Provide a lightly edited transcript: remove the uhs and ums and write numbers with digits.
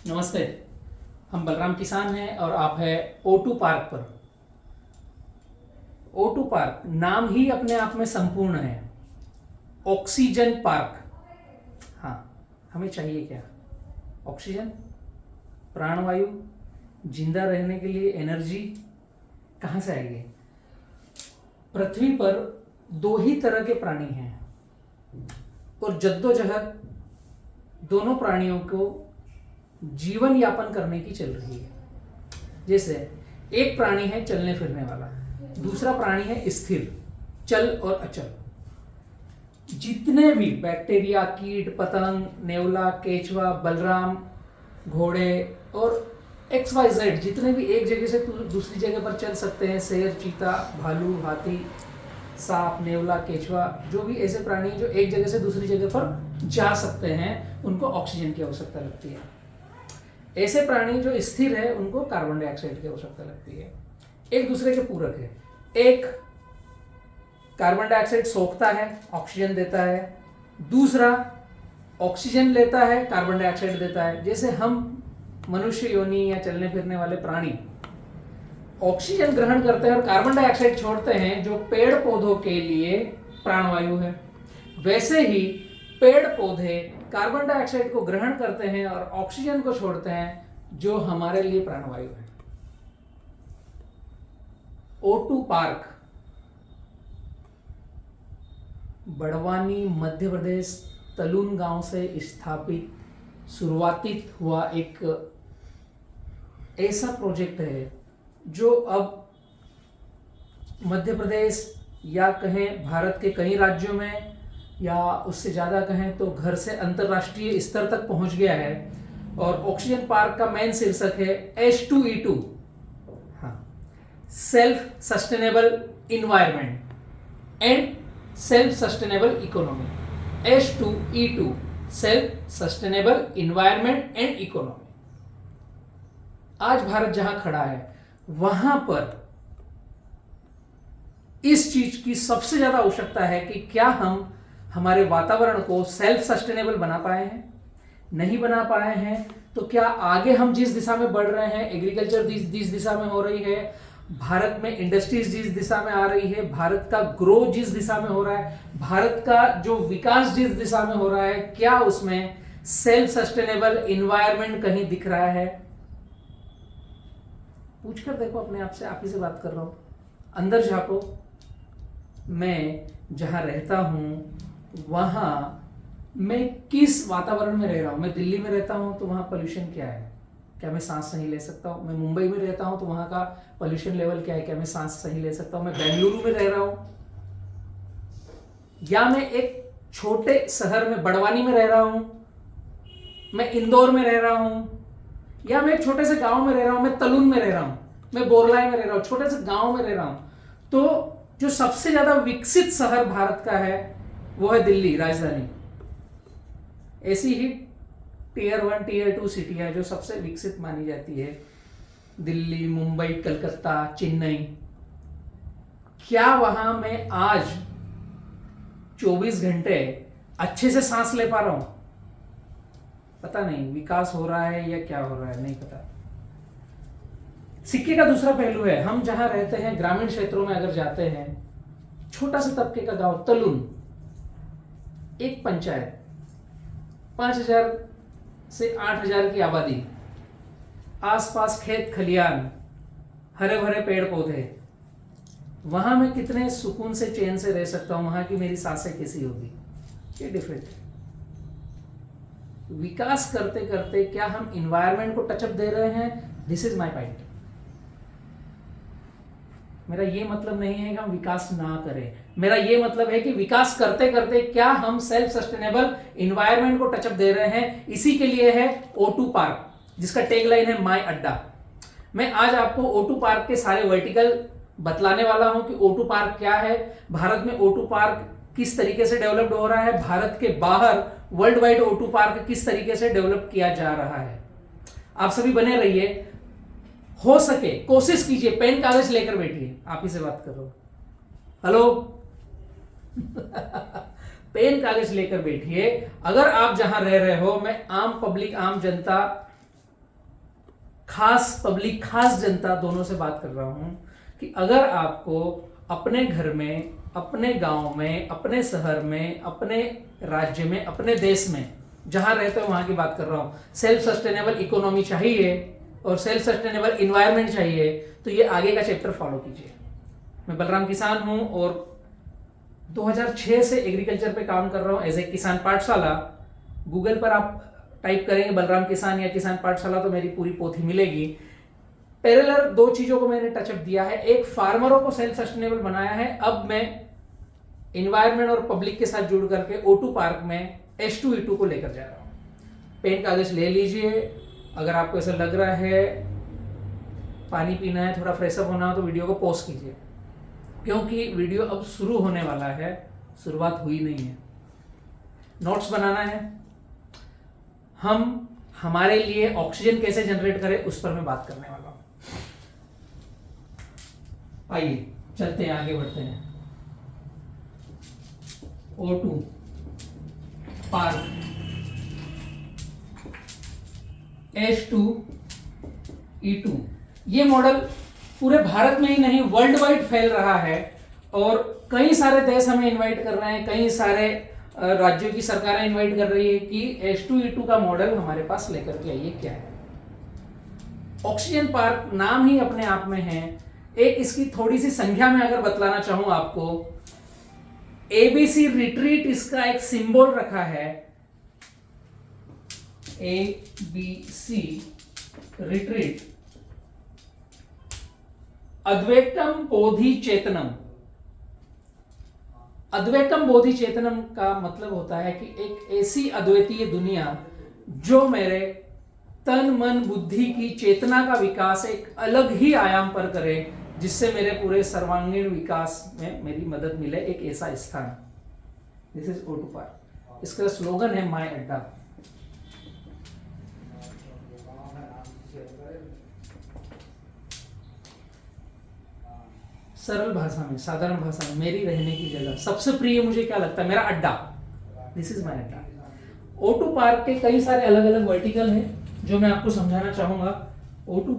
नमस्ते। हम बलराम किसान हैं और आप है O2 पार्क पर। O2 पार्क नाम ही अपने आप में संपूर्ण है। Oxygen park. हाँ, हमें चाहिए क्या? ऑक्सीजन, प्राणवायु, जिंदा रहने के लिए एनर्जी कहाँ से आएगी? पृथ्वी पर दो ही तरह के प्राणी हैं और जद्दोजहद दोनों प्राणियों को जीवन यापन करने की चल रही है। जैसे एक प्राणी है चलने फिरने वाला, दूसरा प्राणी है स्थिर, चल और अचल। जितने भी बैक्टीरिया, कीट, पतंग, नेवला, केचवा, बलराम, घोड़े और XYZ जितने भी एक जगह से दूसरी जगह पर चल सकते हैं, शेर, चीता, भालू, हाथी, सांप, नेवला, केचवा, जो भी ऐसे प्राणी जो एक जगह से दूसरी जगह पर जा सकते हैं, उनको ऑक्सीजन की आवश्यकता लगती है। ऐसे प्राणी जो स्थिर है उनको कार्बन डाइऑक्साइड की आवश्यकता लगती है। एक दूसरे के पूरक है। एक कार्बन डाइऑक्साइड सोखता है, ऑक्सीजन देता है, दूसरा ऑक्सीजन लेता है, कार्बन डाइऑक्साइड देता है। जैसे हम मनुष्य योनि या चलने फिरने वाले प्राणी ऑक्सीजन ग्रहण करते हैं और कार्बन डाइऑक्साइड छोड़ते हैं, जो पेड़ पौधों के लिए प्राणवायु है, वैसे ही पेड़ पौधे कार्बन डाइऑक्साइड को ग्रहण करते हैं और ऑक्सीजन को छोड़ते हैं, जो हमारे लिए प्राणवायु है। O2 पार्क बड़वानी, मध्य प्रदेश, तलून गांव से स्थापित शुरुआती हुआ एक ऐसा प्रोजेक्ट है जो अब मध्य प्रदेश या कहें भारत के कई राज्यों में, या उससे ज़्यादा कहें तो घर से अंतर्राष्ट्रीय स्तर तक पहुंच गया है। और ऑक्सीजन पार्क का मेन शीर्षक है H2E2, हाँ, self sustainable environment and self sustainable economy. H2E2, self sustainable environment and economy. आज भारत जहां खड़ा है वहां पर इस चीज की सबसे ज्यादा आवश्यकता है कि क्या हम हमारे वातावरण को सेल्फ सस्टेनेबल बना पाए हैं। नहीं बना पाए हैं तो क्या आगे हम जिस दिशा में बढ़ रहे हैं, एग्रीकल्चर जिस दिशा में हो रही है, भारत में इंडस्ट्रीज जिस दिशा में आ रही है, भारत का ग्रो जिस दिशा में हो रहा है, भारत का जो विकास जिस दिशा में हो रहा है, क्या उसमें सेल्फ सस्टेनेबल इन्वायरमेंट कहीं दिख रहा है? पूछकर देखो अपने आप से, आप ही से बात कर रहा हूं, अंदर झांको। मैं जहां रहता हूं वहां मैं किस वातावरण में रह रहा हूं? मैं दिल्ली में रहता हूं तो वहां पोल्यूशन क्या है? क्या मैं सांस सही ले सकता हूं? मैं मुंबई में रहता हूं तो वहां का पोल्यूशन लेवल क्या है? क्या मैं सांस सही ले सकता हूं? मैं बेंगलुरु में रह रहा हूं, या मैं एक छोटे शहर में बड़वानी में रह रहा हूं, मैं इंदौर में रह रहा हूं, या मैं एक छोटे से गांव में रह रहा हूं, मैं तलून में रह रहा हूं, मैं बोरलाई में रह रहा हूं, छोटे से गांव में रह रहा हूं, तो जो सबसे ज्यादा विकसित शहर भारत का है वो है दिल्ली, राजधानी। ऐसी ही Tier 1, Tier 2 सिटी है जो सबसे विकसित मानी जाती है, दिल्ली, मुंबई, कलकत्ता, चेन्नई। क्या वहां मैं आज 24 घंटे अच्छे से सांस ले पा रहा हूं? पता नहीं, विकास हो रहा है या क्या हो रहा है नहीं पता। सिक्के का दूसरा पहलू है, हम जहां रहते हैं ग्रामीण क्षेत्रों में अगर जाते हैं, छोटा सा तबके का गांव तलून, एक पंचायत, 5,000 से 8,000 की आबादी, आसपास खेत खलियान, हरे भरे पेड़ पौधे, वहां मैं कितने सुकून से चैन से रह सकता हूं? वहां की मेरी सांसें कैसी होगी? ये डिफरेंट है। विकास करते करते क्या हम इन्वायरमेंट को टचअप दे रहे हैं? This is my point. मेरा ये मतलब नहीं है कि हम विकास ना करें, मेरा ये मतलब है कि विकास करते करते क्या हम सेल्फ सस्टेनेबल इन्वायरमेंट को टचअप दे रहे हैं। इसी के लिए है O2 पार्क, जिसका टैगलाइन है माय अड्डा। मैं आज आपको O2 पार्क के सारे वर्टिकल बतलाने वाला हूं कि O2 पार्क क्या है, भारत में O2 पार्क किस तरीके से डेवलप्ड हो रहा है, भारत के बाहर वर्ल्ड वाइड O2 पार्क किस तरीके से डेवलप किया जा रहा है। आप सभी बने रहिए, हो सके कोशिश कीजिए, पेन कागज लेकर बैठिए। आप ही से बात कर रहा हूं, हेलो पेन कागज लेकर बैठिए। अगर आप जहां रह रहे हो, मैं आम पब्लिक, आम जनता खास पब्लिक, खास जनता दोनों से बात कर रहा हूं कि अगर आपको अपने घर में, अपने गांव में, अपने शहर में, अपने राज्य में, अपने देश में जहां रहते हो वहां की बात कर रहा हूं, सेल्फ सस्टेनेबल इकोनॉमी चाहिए और सेल्फ सस्टेनेबल इन्वायरमेंट चाहिए, तो ये आगे का चैप्टर फॉलो कीजिए। मैं बलराम किसान हूं और 2006 से एग्रीकल्चर पे काम कर रहा हूं एज ए किसान पाठशाला। गूगल पर आप टाइप करेंगे बलराम किसान या किसान पाठशाला तो मेरी पूरी पोथी मिलेगी। पैरेलल दो चीजों को मैंने टचअप दिया है, एक फार्मरों को सेल्फ सस्टेनेबल बनाया है, अब मैं इन्वायरमेंट और पब्लिक के साथ जुड़ करके O2 पार्क में H2E2 को लेकर जा रहा हूं। पेन कागज ले लीजिए, अगर आपको ऐसा लग रहा है पानी पीना है, थोड़ा फ्रेशअप होना हो तो वीडियो को पॉज कीजिए, क्योंकि वीडियो अब शुरू होने वाला है, शुरुआत हुई नहीं है। नोट्स बनाना है, हम हमारे लिए ऑक्सीजन कैसे जनरेट करें उस पर मैं बात करने वाला हूं। आइए चलते हैं, आगे बढ़ते हैं। O2 पार्क, H2E2, ये मॉडल पूरे भारत में ही नहीं वर्ल्ड वाइड फैल रहा है और कई सारे देश हमें इनवाइट कर रहे हैं, कई सारे राज्यों की सरकारें इनवाइट कर रही है कि H2E2 का मॉडल हमारे पास लेकर के आइए। क्या है ऑक्सीजन पार्क? नाम ही अपने आप में है। एक इसकी थोड़ी सी संख्या में अगर बतलाना चाहूं आपको, ABC रिट्रीट इसका एक सिंबल रखा है, ABC रिट्रीट, अद्वैतम बोधि चेतनम। अद्वैतम बोधि चेतनम का मतलब होता है कि एक ऐसी अद्वितीय दुनिया जो मेरे तन मन बुद्धि की चेतना का विकास एक अलग ही आयाम पर करे, जिससे मेरे पूरे सर्वांगीण विकास में मेरी मदद मिले, एक ऐसा स्थान। This is O2 park. इसका स्लोगन है माय अड्डा। सरल भाषा में, साधारण भाषा में, मेरी रहने की जगह, सबसे प्रिय मुझे क्या लगता है, मेरा अड्डा। दिस इज माय अड्डा। O2 पार्क के कई सारे अलग अलग वर्टिकल हैं जो मैं आपको समझाना चाहूंगा। O2 park